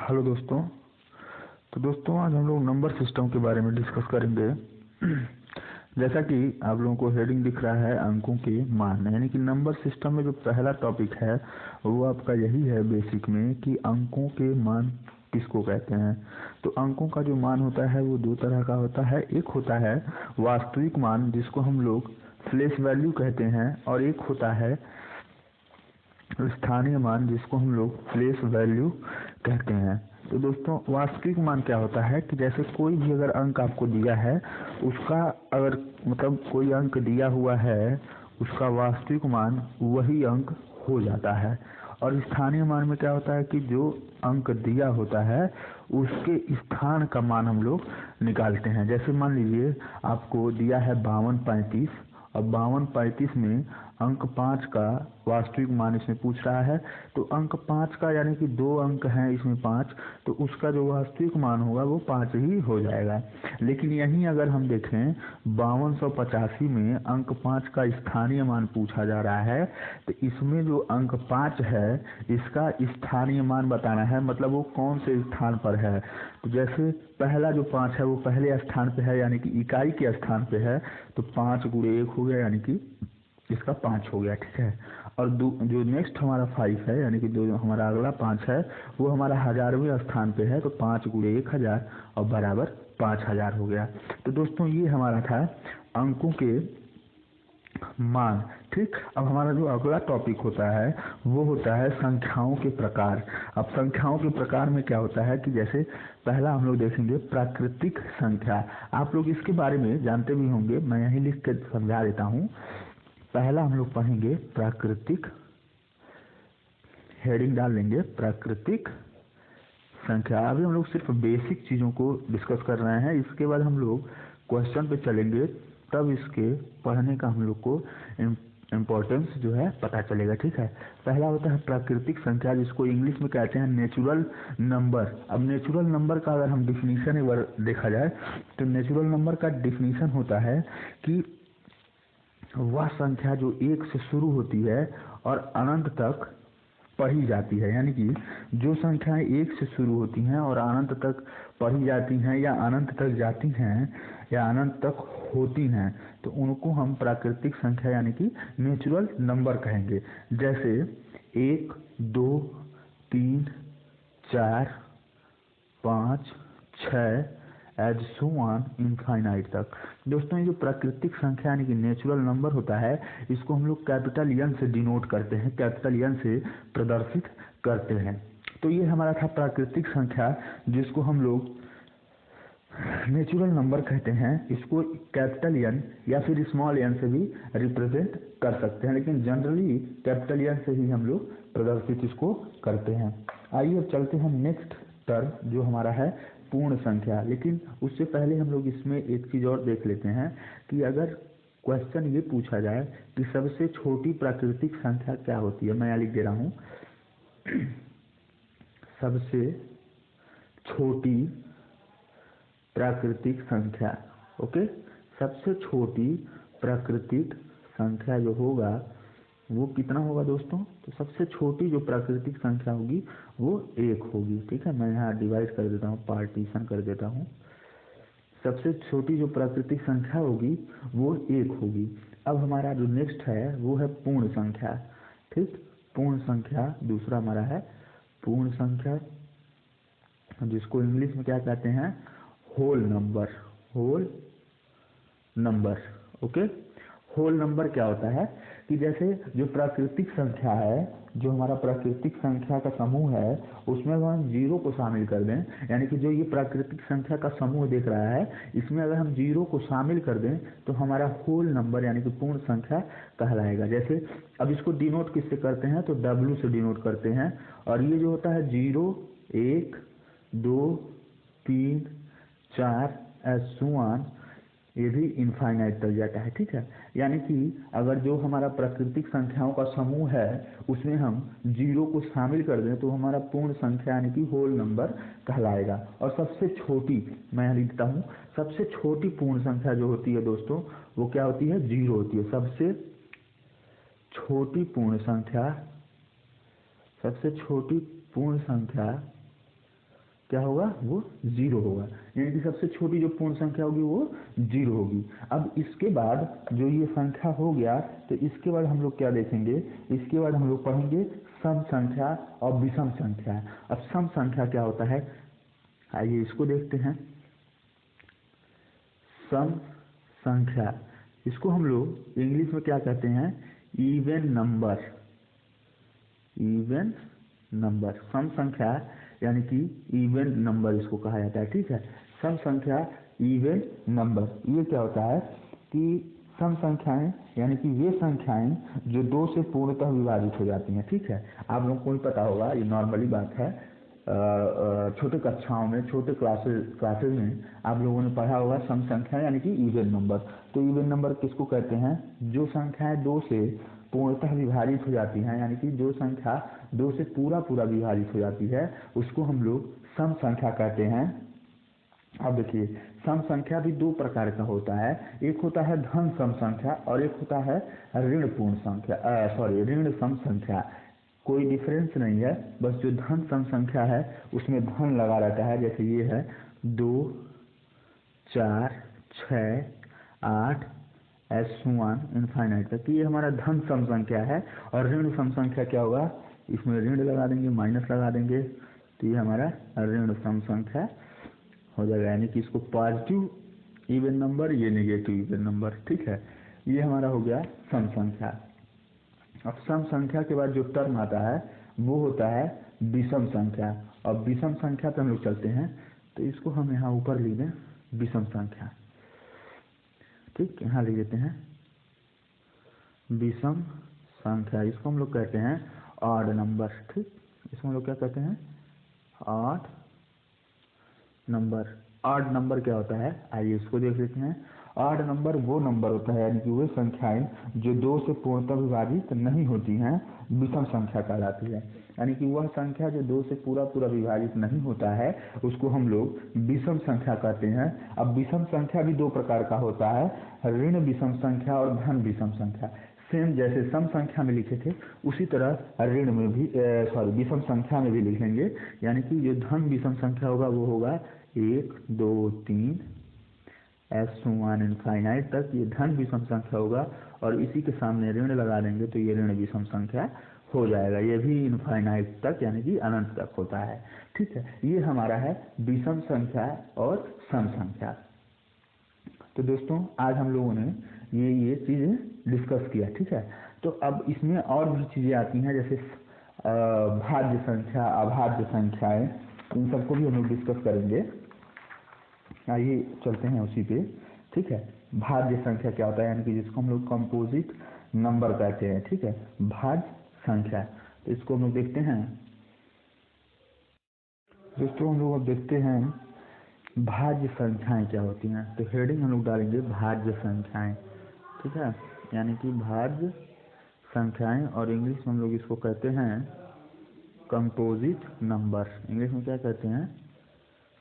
Hello दोस्तों। तो दोस्तों आज हम लोग नंबर सिस्टम के बारे में डिस्कस करेंगे। जैसा कि आप लोगों को हेडिंग दिख रहा है अंकों के मान, यानी कि नंबर सिस्टम में जो पहला टॉपिक है वो आपका यही है बेसिक में कि अंकों के मान किसको कहते हैं। तो अंकों का जो मान होता है वो दो तरह का होता है। एक होता है वास्तविक मान जिसको हम लोग फ्लेश वैल्यू कहते हैं, और एक होता है स्थानीय मान जिसको हम लोग प्लेस वैल्यू कहते हैं। तो दोस्तों वास्तविक मान क्या होता है कि जैसे कोई भी अगर अंक आपको दिया है उसका अगर मतलब कोई अंक दिया हुआ है उसका वास्तविक मान वही अंक हो जाता है। और स्थानीय मान में क्या होता है कि जो अंक दिया होता है उसके स्थान का मान हम लोग निकालते हैं। जैसे मान लीजिए आपको दिया है 5235 और 5235 में अंक 5 का वास्तविक मान इसमें पूछ रहा है। तो अंक 5 का यानी कि दो अंक हैं इसमें 5, तो उसका जो वास्तविक मान होगा वो 5 ही हो जाएगा। लेकिन यहीं अगर हम देखें 5285 में अंक 5 का स्थानीय मान पूछा जा रहा है, तो इसमें जो अंक 5 है इसका स्थानीय मान बताना है, मतलब वो कौन से स्थान पर है। तो जैसे पहला जो 5 है वो पहले स्थान पे है यानी कि इकाई के स्थान पे है, तो 5 गुणे 1 हो गया यानी कि इसका 5 हो गया, ठीक है। और जो नेक्स्ट हमारा 5 है यानी कि जो हमारा अगला 5 है वो हमारा हजारवें स्थान पे है, तो 5 गुणे 1000 और बराबर 5000 हो गया। तो दोस्तों ये हमारा था अंकों के मान, ठीक। अब हमारा जो अगला टॉपिक होता है वो होता है संख्याओं के प्रकार। अब संख्याओं के प्रकार में क्या होता है कि जैसे पहला हम लोग देखेंगे प्राकृतिक संख्या। आप लोग इसके बारे में जानते भी होंगे, मैं यहीं लिख के समझा देता हूँ। पहला हम लोग पढ़ेंगे प्राकृतिक, हेडिंग डाल लेंगे प्राकृतिक संख्या। अभी हम लोग सिर्फ बेसिक चीज़ों को डिस्कस कर रहे हैं, इसके बाद हम लोग क्वेश्चन पे चलेंगे, तब इसके पढ़ने का हम लोग को इम्पोर्टेंस जो है पता चलेगा, ठीक है। पहला होता है प्राकृतिक संख्या जिसको इंग्लिश में कहते हैं नेचुरल नंबर। अब नेचुरल नंबर का अगर हम डिफिनीशन एक बार देखा जाए तो नेचुरल नंबर का डिफिनीशन होता है कि वह संख्या जो 1 से शुरू होती है और अनंत तक पढ़ी जाती है, यानी कि जो संख्याएं 1 से शुरू होती हैं और अनंत तक पढ़ी जाती हैं या अनंत तक जाती हैं या अनंत तक होती हैं, तो उनको हम प्राकृतिक संख्या यानी कि नेचुरल नंबर कहेंगे। जैसे 1, 2, 3, 4, 5, 6 एज सो ऑन इनफाइनाइट तक। दोस्तों ये जो प्राकृतिक संख्या यानी कि नेचुरल नंबर होता है इसको हम लोग कैपिटल एन से डिनोट करते हैं, कैपिटल एन से प्रदर्शित करते हैं। तो ये हमारा था प्राकृतिक संख्या जिसको हम लोग नेचुरल नंबर कहते हैं। इसको कैपिटल एन या फिर स्मॉल एन से भी रिप्रेजेंट कर सकते हैं, लेकिन जनरली कैपिटल एन से ही हम लोग प्रदर्शित इसको करते हैं। आइए अब चलते हैं नेक्स्ट टर्म जो हमारा है पूर्ण संख्या। लेकिन उससे पहले हम लोग इसमें एक चीज और देख लेते हैं कि अगर क्वेश्चन ये पूछा जाए कि सबसे छोटी प्राकृतिक संख्या क्या होती है, मैं यहाँ लिख दे रहा हूँ सबसे छोटी प्राकृतिक संख्या। ओके, सबसे छोटी प्राकृतिक संख्या जो होगा वो कितना होगा दोस्तों। तो सबसे छोटी जो प्राकृतिक संख्या होगी वो 1 होगी, ठीक है। मैं यहाँ डिवाइड कर देता हूँ, पार्टीशन कर देता हूँ। सबसे छोटी जो प्राकृतिक संख्या होगी वो 1 होगी। अब हमारा जो नेक्स्ट है वो है पूर्ण संख्या, ठीक। पूर्ण संख्या दूसरा हमारा है पूर्ण संख्या, जिसको इंग्लिश में क्या कहते हैं, whole number. Whole number, okay. Whole number क्या होता है कि जैसे जो प्राकृतिक संख्या है, जो हमारा प्राकृतिक संख्या का समूह है उसमें अगर हम 0 को शामिल कर दें, यानी कि जो ये प्राकृतिक संख्या का समूह देख रहा है इसमें अगर हम 0 को शामिल कर दें तो हमारा होल नंबर यानी कि पूर्ण संख्या कहलाएगा। जैसे अब इसको डिनोट किससे करते हैं तो W से डिनोट करते हैं, और ये जो होता है 0, 1, 2, 3, 4 एज सो ऑन, ये भी इनफाइनाइट तक जाता है, ठीक है। यानी कि अगर जो हमारा प्राकृतिक संख्याओं का समूह है उसमें हम 0 को शामिल कर दें तो हमारा पूर्ण संख्या यानी कि होल नंबर कहलाएगा। और सबसे छोटी, मैं यहाँ लिखता हूँ, सबसे छोटी पूर्ण संख्या जो होती है दोस्तों वो क्या होती है, 0 होती है। सबसे छोटी पूर्ण संख्या, सबसे छोटी पूर्ण संख्या क्या होगा, वो 0 होगा, यानी कि सबसे छोटी जो पूर्ण संख्या होगी वो 0 होगी। अब इसके बाद जो ये संख्या हो गया, तो इसके बाद हम लोग क्या देखेंगे, इसके बाद हम लोग पढ़ेंगे सम संख्या और विषम संख्या। अब सम संख्या क्या होता है, आइए इसको देखते हैं। सम संख्या, इसको हम लोग इंग्लिश में क्या कहते हैं, इवन नंबर। इवन नंबर, सम संख्या यानी कि इवन नंबर इसको कहा जाता है, ठीक है। सम संख्या इवन नंबर, ये क्या होता है कि सम संख्याएं यानी कि वे संख्याएं जो 2 से पूर्णतः विभाजित हो जाती हैं, ठीक है। आप लोगों को भी पता होगा, ये नॉर्मली बात है, छोटे कक्षाओं में, छोटे क्लासेज में आप लोगों ने पढ़ा होगा सम संख्या यानी कि इवन नंबर। तो इवन नंबर किसको कहते हैं, जो संख्याएं 2 से पूर्णतः विभाजित हो जाती हैं, यानी कि जो संख्या 2 से पूरा विभाजित हो जाती है, उसको हम लोग सम संख्या कहते हैं। अब देखिए, सम संख्या भी 2 प्रकार का होता है, एक होता है धन सम संख्या और एक होता है ऋण पूर्ण संख्या, ऋण सम संख्या। कोई डिफरेंस नहीं है, बस जो धन सम संख्या है उसमें धन लगा रहता है, जैसे ये है 2 4 6 8 S1 इनफाइनाइट तक, ये हमारा धन सम संख्या है। और ऋण सम संख्या क्या होगा, इसमें ऋण लगा देंगे, माइनस लगा देंगे, तो ये हमारा ऋण सम संख्या हो जाएगा, यानी कि इसको पॉजिटिव इवन नंबर, ये नेगेटिव इवन नंबर, ठीक है। ये हमारा हो गया सम संख्या। अब सम संख्या के बाद जो टर्म आता है वो होता है विषम संख्या। और विषम संख्या पे हम लोग चलते हैं, तो इसको हम यहाँ ऊपर लिख दें विषम संख्या, ठीक, यहाँ लिख देते हैं विषम संख्या। इसको हम लोग कहते हैं ऑड नंबर, ठीक, इसको हम लोग क्या कहते हैं, ऑड नंबर। ऑड नंबर क्या होता है, आइए इसको देख लेते हैं। ऑड नंबर वो नंबर होता है, यानी कि वे संख्याएं जो 2 से पूर्णतः विभाजित नहीं होती हैं, विषम संख्या कहलाती है। यानी कि वह संख्या जो 2 से पूरा विभाजित नहीं होता है, उसको हम लोग विषम संख्या कहते हैं। अब विषम संख्या भी 2 प्रकार का होता है, ऋण विषम संख्या और धन विषम संख्या। सेम जैसे सम संख्या में लिखे थे, उसी तरह ऋण में भी विषम संख्या में भी लिखेंगे। यानी कि जो धन विषम संख्या होगा वो होगा 1 2 3 S1 इनफाइनाइट तक, ये धन विषम संख्या होगा। और इसी के सामने ऋण लगा देंगे तो ये ऋण विषम संख्या हो जाएगा, ये भी इनफाइनाइट तक यानी कि अनंत तक होता है, ठीक है। ये हमारा है विषम संख्या और सम संख्या। तो दोस्तों आज हम लोगों ने ये चीजें डिस्कस किया, ठीक है। तो अब इसमें और भी चीजें आती हैं, जैसे भाज्य संख्या, अभाज्य संख्याएं, इन सबको भी हम लोग डिस्कस करेंगे। आइए चलते हैं उसी पे, ठीक है। भाज्य संख्या क्या होता है, यानी कि जिसको हम लोग कंपोजिट नंबर कहते हैं, ठीक है, भाज्य संख्या। तो इसको हम लोग देखते हैं दोस्तों, हम लोग अब देखते हैं भाज्य संख्याएं क्या होती हैं। तो हेडिंग हम लोग डालेंगे भाज्य संख्याएं, ठीक है, यानी कि भाज्य संख्याएं, और इंग्लिश में हम लोग इसको कहते हैं कंपोजिट नंबर। इंग्लिश में क्या कहते हैं,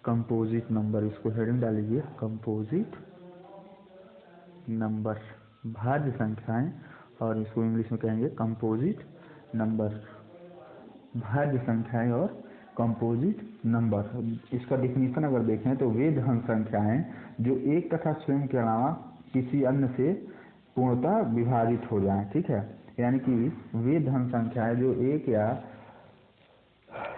कंपोजिट नंबर। इसको हेडिंग डालीजिए कंपोजिट नंबर, भाज्य संख्याएं, और इसको इंग्लिश में कहेंगे कंपोजिट नंबर। भाज्य संख्याएं और कंपोजिट नंबर, इसका डिफिनीशन अगर देखें तो वे धन संख्याएं जो एक तथा स्वयं के अलावा किसी अन्य से पूर्णतः विभाजित हो जाएं, ठीक है। यानी कि वे धन संख्याएं जो एक या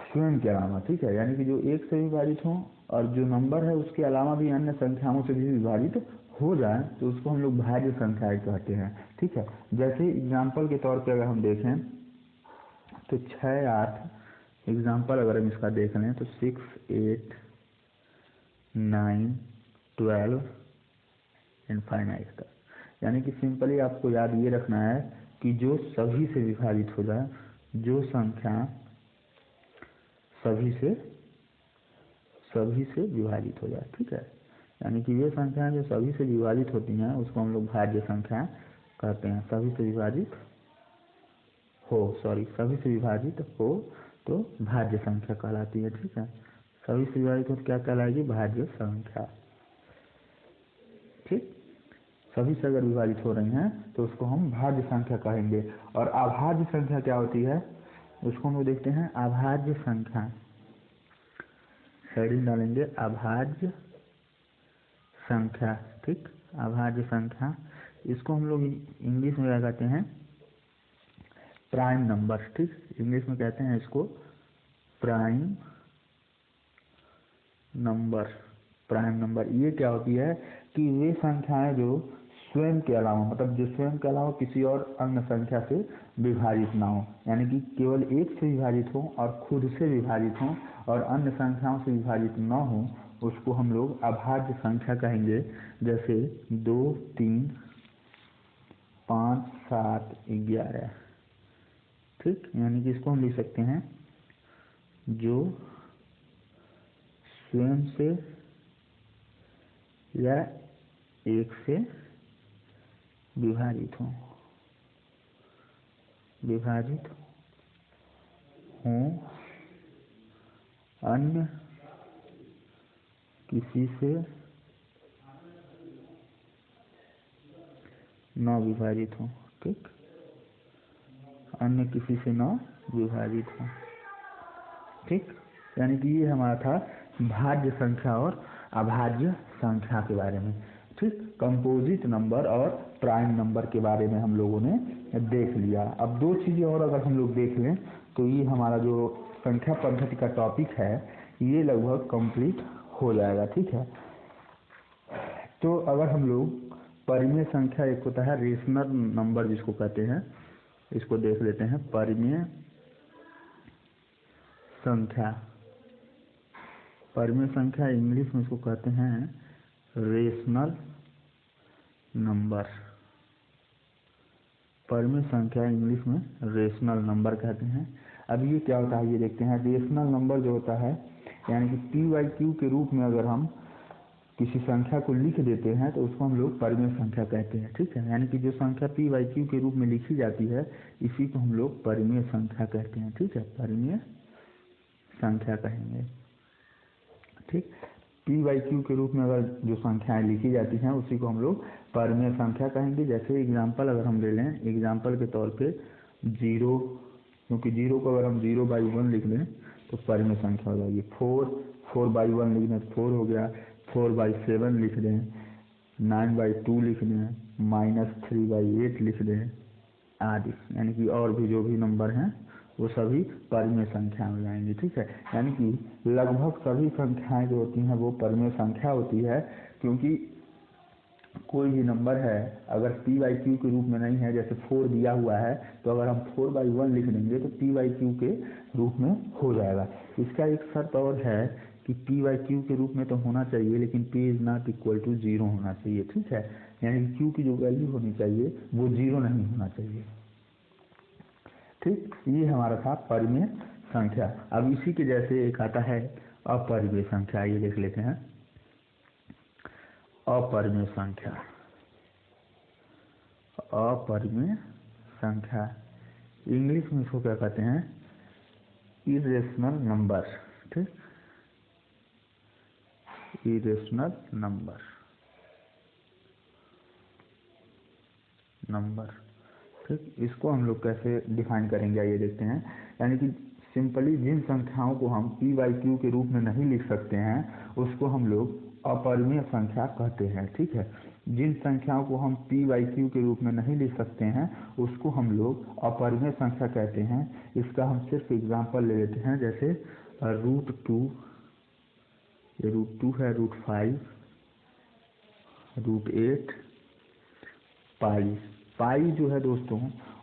स्वयं के अलावा, ठीक है, यानी कि जो एक से विभाजित हो और जो नंबर है उसके अलावा भी अन्य संख्याओं से भी विभाजित हो जाए, तो उसको हम लोग भाज्य संख्याएं कहते हैं, ठीक है। जैसे एग्जाम्पल के तौर पर अगर हम देखें तो 6 8 एग्जाम्पल अगर हम इसका देख लें तो 6 8 9 12 इनफाइनाइट तक। यानी कि सिंपली आपको याद ये रखना है कि जो सभी से विभाजित हो जाए, जो संख्या सभी से विभाजित हो जाए, ठीक है। यानी कि वे संख्याएं जो सभी से विभाजित होती हैं उसको हम लोग भाज्य संख्या कहते हैं। सभी से विभाजित हो तो भाज्य संख्या कहलाती है, ठीक है। सभी से विभाजित हो तो क्या कहलाएगी, भाज्य संख्या, ठीक। सभी से अगर विभाजित हो रही हैं तो उसको हम भाज्य संख्या कहेंगे। और अभाज्य संख्या क्या होती है, उसको हम लोग देखते हैं। अभाज्य संख्या हेडिंग डालेंगे अभाज्य संख्या। ठीक, अभाज्य संख्या, इसको हम लोग इंग्लिश में क्या कहते हैं, प्राइम नंबर। ठीक, इंग्लिश में कहते हैं इसको प्राइम नंबर। प्राइम नंबर ये क्या होती है कि वे संख्याएं जो स्वयं के अलावा, मतलब जो स्वयं के अलावा किसी और अन्य संख्या से विभाजित ना हो, यानी कि केवल एक से विभाजित हो और खुद से विभाजित हो और अन्य संख्याओं से विभाजित न हो, उसको हम लोग अभाज्य संख्या कहेंगे। जैसे 2, 3, 5, 7, 11। ठीक, यानी कि इसको हम लिख सकते हैं जो स्वयं से या एक से विभाजित हो अन्य किसी से न विभाजित हो। ठीक, अन्य किसी से न विभाजित हो। ठीक, यानी कि ये हमारा था भाज्य संख्या और अभाज्य संख्या के बारे में। ठीक, कंपोजिट नंबर और प्राइम नंबर के बारे में हम लोगों ने देख लिया। अब दो चीज़ें और अगर हम लोग देख लें तो ये हमारा जो संख्या पद्धति का टॉपिक है ये लगभग कंप्लीट हो जाएगा। ठीक है, तो अगर हम लोग परिमेय संख्या, एक होता है रेशनल नंबर जिसको कहते हैं, इसको देख लेते हैं। परिमेय संख्या, परिमेय संख्या इंग्लिश में इसको कहते हैं रेशनल नंबर। परिमेय संख्या इंग्लिश में रेशनल नंबर कहते हैं। अब ये क्या होता है ये देखते हैं। रेशनल नंबर जो होता है, यानी कि p/q के रूप में अगर हम किसी संख्या को लिख देते हैं तो उसको हम लोग परिमेय संख्या कहते हैं। ठीक है, यानी कि जो संख्या p/q के रूप में लिखी जाती है इसी को हम लोग परिमेय संख्या कहते हैं। ठीक है, परिमेय संख्या कहेंगे। ठीक, p/q के रूप में अगर जो संख्याएं लिखी जाती हैं उसी को हम लोग परिमेय संख्या कहेंगे। जैसे एग्जाम्पल अगर हम ले लें, एग्जाम्पल के तौर पे 0, क्योंकि 0 को अगर हम 0/1 लिख लें तो परिमेय संख्या हो जाएगी। 4/1 लिख दें 4 हो गया। 4/7 लिख दें, 9/2 लिख दें, -3/8 लिख दें आदि, यानी कि और भी जो भी नंबर हैं वो सभी परिमेय संख्या हो जाएंगी। ठीक है, यानी कि लगभग सभी संख्याएं जो होती हैं वो परिमेय संख्या होती है, क्योंकि कोई भी नंबर है अगर p/q के रूप में नहीं है, जैसे 4 दिया हुआ है तो अगर हम 4/1 लिख देंगे तो p/q के रूप में हो जाएगा। इसका एक शर्त और है कि p/q के रूप में तो होना चाहिए लेकिन p is not equal to 0 होना चाहिए। ठीक है, यानी कि q की जो वैल्यू होनी चाहिए वो 0 नहीं होना चाहिए। ठीक, ये हमारा था परिमेय संख्या। अब इसी के जैसे एक आता है अपरिमेय संख्या, ये देख लेते हैं। अपरिमेय संख्या, अपरिमेय संख्या इंग्लिश में इसको क्या कहते हैं, इरेशनल नंबर। ठीक, इरेशनल नंबर। ठीक, इसको हम लोग कैसे डिफाइन करेंगे आइए देखते हैं। यानी कि सिंपली जिन संख्याओं को हम p/q के रूप में नहीं लिख सकते हैं उसको हम लोग अपरिमेय संख्या कहते हैं। ठीक है, जिन संख्याओं को हम p/q के रूप में नहीं लिख सकते हैं उसको हम लोग अपरिमेय संख्या कहते हैं। इसका हम सिर्फ एग्जांपल ले लेते हैं, जैसे √2, ये √2 है, √5, √8, पाई। पाई जो है दोस्तों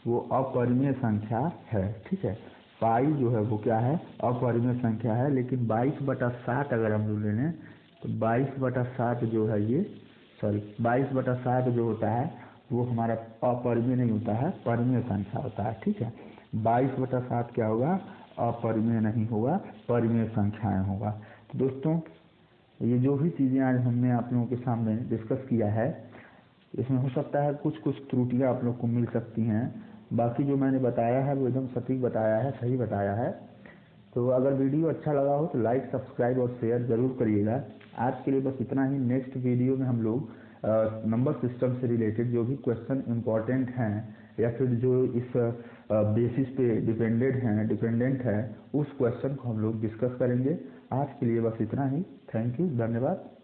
वो अपरिमेय संख्या है। ठीक है, पाई जो है वो क्या है, अपरिमेय संख्या है। लेकिन 22/7 अगर हम लोग ले लें तो 22/7 जो है ये, 22/7 जो होता है वो हमारा अपरिमेय नहीं होता है, परिमेय संख्या होता है। ठीक है, 22/7 क्या होगा, अपरिमेय नहीं होगा, परिमेय संख्याएं होगा। तो दोस्तों ये जो भी चीज़ें आज हमने आप लोगों के सामने डिस्कस किया है इसमें हो सकता है कुछ त्रुटियां आप लोग को मिल सकती हैं, बाकी जो मैंने बताया है वो एकदम सटीक बताया है, सही बताया है। तो अगर वीडियो अच्छा लगा हो तो लाइक, सब्सक्राइब और शेयर ज़रूर करिएगा। आज के लिए बस इतना ही। नेक्स्ट वीडियो में हम लोग नंबर सिस्टम से रिलेटेड जो भी क्वेश्चन इम्पॉर्टेंट हैं या फिर जो इस बेसिस पे डिपेंडेंट है उस क्वेश्चन को हम लोग डिस्कस करेंगे। आज के लिए बस इतना ही। थैंक यू, धन्यवाद।